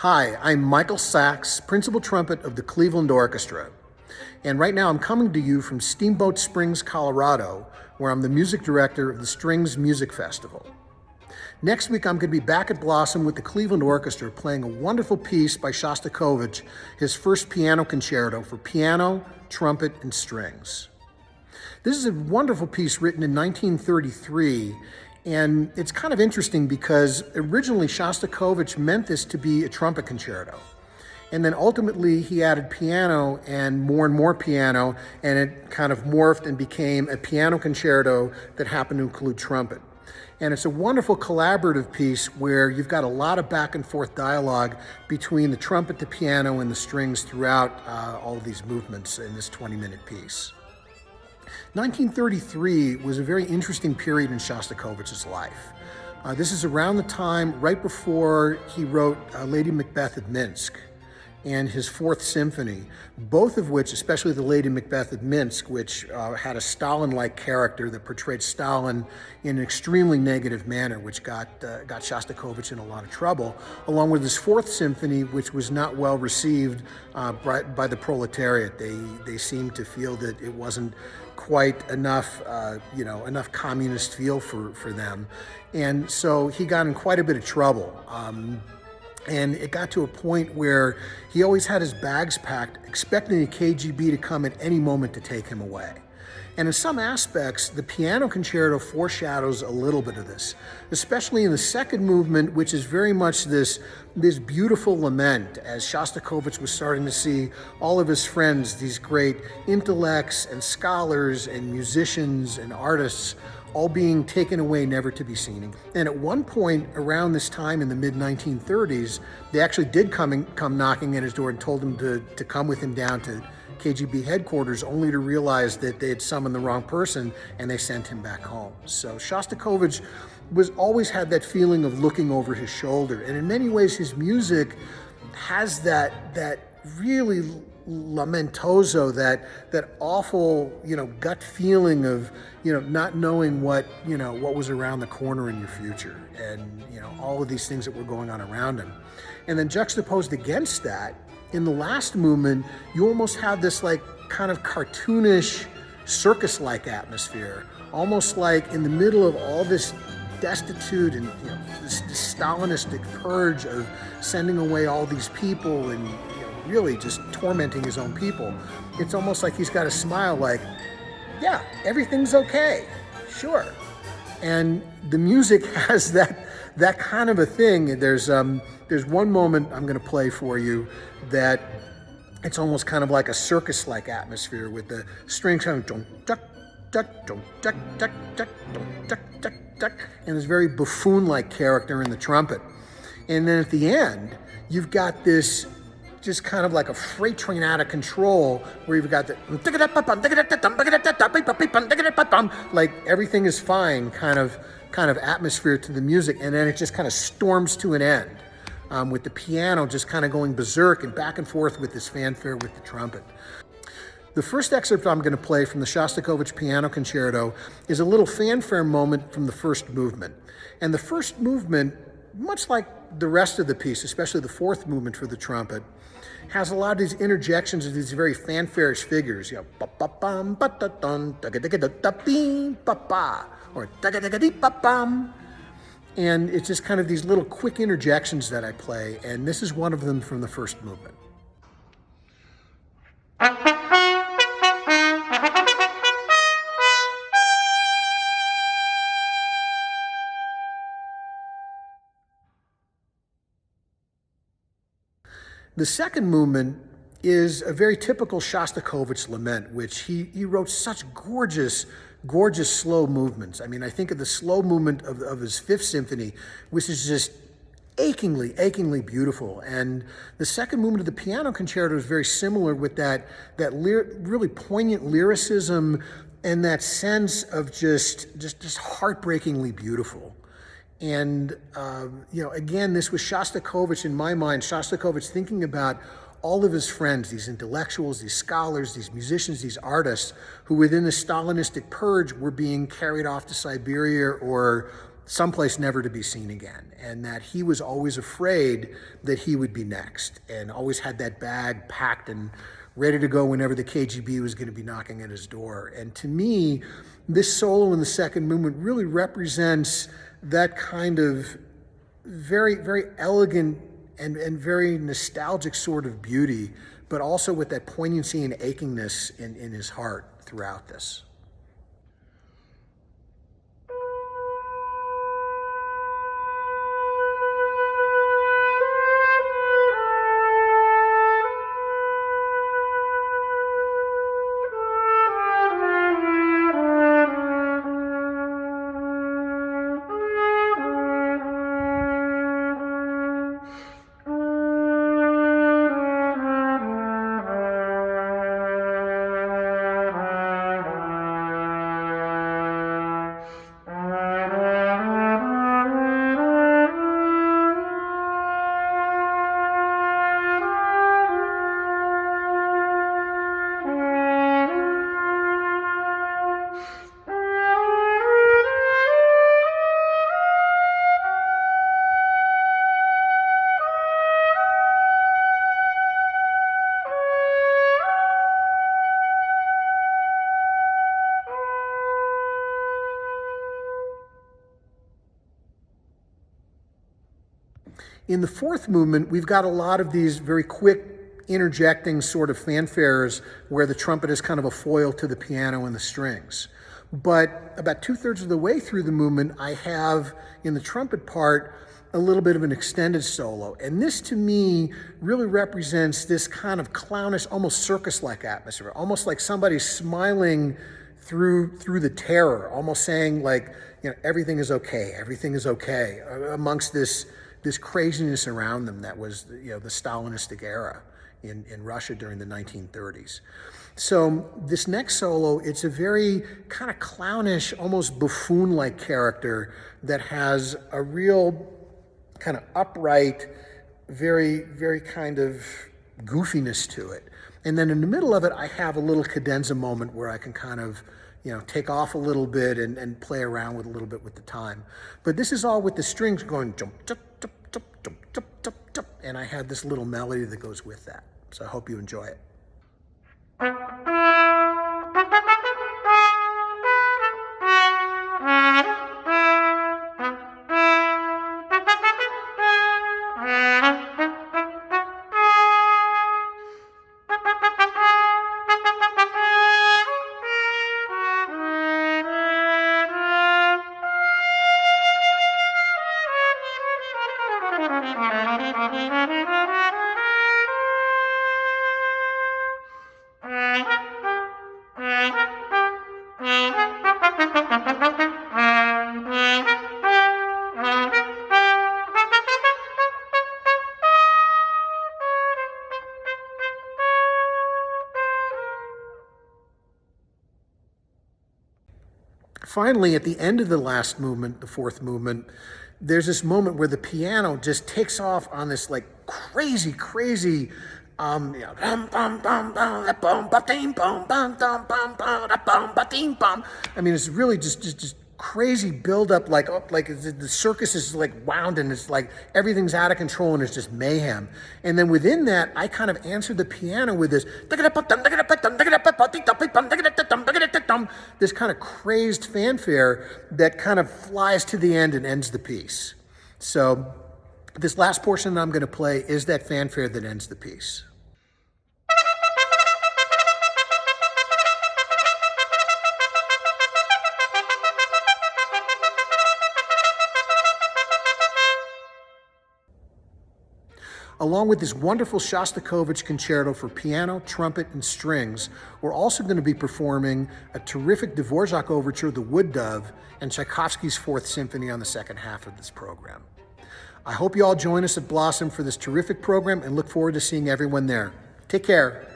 Hi, I'm Michael Sachs, principal trumpet of the Cleveland Orchestra. And right now I'm coming to you from Steamboat Springs, Colorado, where I'm the music director of the Strings Music Festival. Next week I'm going to be back at Blossom with the Cleveland Orchestra playing a wonderful piece by Shostakovich, his first piano concerto for piano, trumpet, and strings. This is a wonderful piece written in 1933, and it's kind of interesting because originally Shostakovich meant this to be a trumpet concerto. And then ultimately he added piano and more piano, and it kind of morphed and became a piano concerto that happened to include trumpet. And it's a wonderful collaborative piece where you've got a lot of back and forth dialogue between the trumpet, the piano, and the strings throughout all of these movements in this 20-minute piece. 1933 was a very interesting period in Shostakovich's life. This is around the time right before he wrote Lady Macbeth of Minsk and his Fourth Symphony, both of which, especially the Lady Macbeth of Minsk, which had a Stalin-like character that portrayed Stalin in an extremely negative manner, which got Shostakovich in a lot of trouble, along with his Fourth Symphony, which was not well received by the proletariat. They seemed to feel that it wasn't quite enough, enough communist feel for them. And so he got in quite a bit of trouble. And it got to a point where he always had his bags packed, expecting the KGB to come at any moment to take him away. And in some aspects, the piano concerto foreshadows a little bit of this, especially in the second movement, which is very much this beautiful lament as Shostakovich was starting to see all of his friends, these great intellects and scholars and musicians and artists, all being taken away, never to be seen. And at one point around this time in the mid-1930s, they actually did come knocking at his door and told him to come with him down to KGB headquarters, only to realize that they had summoned the wrong person and they sent him back home. So Shostakovich always had that feeling of looking over his shoulder. And in many ways, his music has that really lamentoso, that awful, gut feeling of, not knowing what was around the corner in your future, and, all of these things that were going on around him. And then juxtaposed against that, in the last movement, you almost have this kind of cartoonish, circus-like atmosphere, almost like in the middle of all this destitute and this Stalinistic purge of sending away all these people and really just tormenting his own people. It's almost like he's got a smile like, yeah, everything's okay, sure. And the music has that kind of a thing. There's one moment I'm going to play for you that it's almost kind of like a circus-like atmosphere with the strings kind of dun, duck, duck, dun, duck, duck, duck, dun, duck, duck, duck, and this very buffoon-like character in the trumpet. And then at the end, you've got this just kind of like a freight train out of control, where you've got the like everything is fine kind of atmosphere to the music, and then it just kind of storms to an end with the piano just kind of going berserk and back and forth with this fanfare with the trumpet. The first excerpt I'm going to play from the Shostakovich Piano Concerto is a little fanfare moment from the first movement. And the first movement, much like the rest of the piece, especially the fourth movement for the trumpet, has a lot of these interjections of these very fanfarish figures, ba-ba-bum, ba-da-dun, da-ga-da-ga-da-da-beem, ba-ba, or da-ga-da-ga-dee-ba-bum. And it's just kind of these little quick interjections that I play, and this is one of them from the first movement. The second movement is a very typical Shostakovich lament, which he wrote such gorgeous slow movements. I mean, I think of the slow movement of his Fifth Symphony, which is just achingly beautiful. And the second movement of the piano concerto is very similar with that really poignant lyricism and that sense of just heartbreakingly beautiful. And, again, this was Shostakovich, in my mind, Shostakovich thinking about all of his friends, these intellectuals, these scholars, these musicians, these artists, who within the Stalinistic purge were being carried off to Siberia or someplace never to be seen again, and that he was always afraid that he would be next, and always had that bag packed and ready to go whenever the KGB was going to be knocking at his door. And to me, this solo in the second movement really represents that kind of very, very elegant and very nostalgic sort of beauty, but also with that poignancy and achingness in his heart throughout this. In the fourth movement, we've got a lot of these very quick interjecting sort of fanfares where the trumpet is kind of a foil to the piano and the strings. But about 2/3 of the way through the movement, I have in the trumpet part a little bit of an extended solo. And this to me really represents this kind of clownish, almost circus-like atmosphere, almost like somebody smiling through the terror, almost saying like, everything is okay, amongst this craziness around them that was, the Stalinistic era in Russia during the 1930s. So this next solo, it's a very kind of clownish, almost buffoon-like character that has a real kind of upright, very, very kind of goofiness to it. And then in the middle of it, I have a little cadenza moment where I can kind of, take off a little bit and play around with a little bit with the time. But this is all with the strings going jump, jump, jump, jump, jump, jump, jump, jump, and I have this little melody that goes with that. So I hope you enjoy it. Finally, at the end of the last movement, the fourth movement, there's this moment where the piano just takes off on this like crazy, I mean, it's really just crazy build-up, like the circus is like wound and it's like everything's out of control and it's just mayhem. And then within that, I kind of answered the piano with this kind of crazed fanfare that kind of flies to the end and ends the piece. So this last portion that I'm going to play is that fanfare that ends the piece. Along with this wonderful Shostakovich concerto for piano, trumpet, and strings, we're also going to be performing a terrific Dvorak overture, The Wood Dove, and Tchaikovsky's Fourth Symphony on the second half of this program. I hope you all join us at Blossom for this terrific program and look forward to seeing everyone there. Take care.